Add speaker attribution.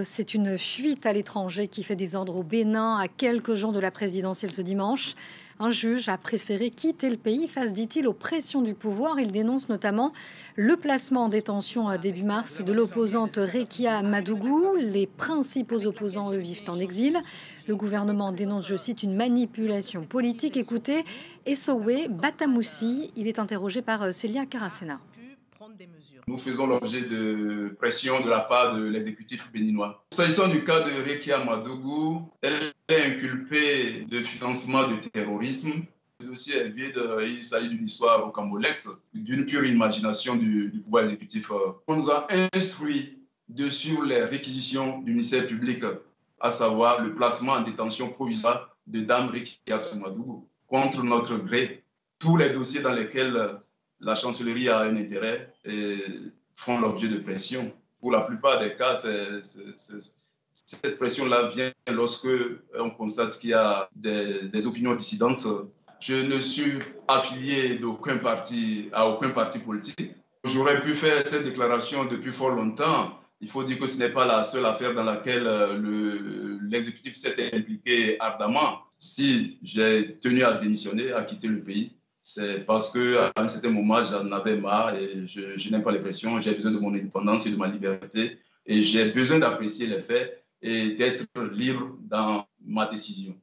Speaker 1: C'est une fuite à l'étranger qui fait désordre au Bénin à quelques jours de la présidentielle ce dimanche. Un juge a préféré quitter le pays face, dit-il, aux pressions du pouvoir. Il dénonce notamment le placement en détention à début mars de l'opposante Rekia Madougou. Les principaux opposants, eux, vivent en exil. Le gouvernement dénonce, je cite, une manipulation politique. Écoutez, Essowe Batamoussi, il est interrogé par Célia Caracena.
Speaker 2: Nous faisons l'objet de pression de la part de l'exécutif béninois. S'agissant du cas de Rekia Madougou, elle est inculpée de financement de terrorisme. Le dossier est vide, il s'agit d'une histoire rocambolesque, d'une pure imagination du pouvoir exécutif. On nous a instruit de suivre les réquisitions du ministère public, à savoir le placement en détention provisoire de Dame Rekia Madougou. Contre notre gré, tous les dossiers dans lesquels la chancellerie a un intérêt et font l'objet de pression. Pour la plupart des cas, cette pression-là vient lorsque on constate qu'il y a des opinions dissidentes. Je ne suis affilié à aucun parti politique. J'aurais pu faire cette déclaration depuis fort longtemps. Il faut dire que ce n'est pas la seule affaire dans laquelle l'exécutif s'est impliqué ardemment. Si j'ai tenu à démissionner, à quitter le pays, c'est parce qu'à un certain moment, j'en avais marre et je n'aime pas les pressions. J'ai besoin de mon indépendance et de ma liberté. Et j'ai besoin d'apprécier les faits et d'être libre dans ma décision.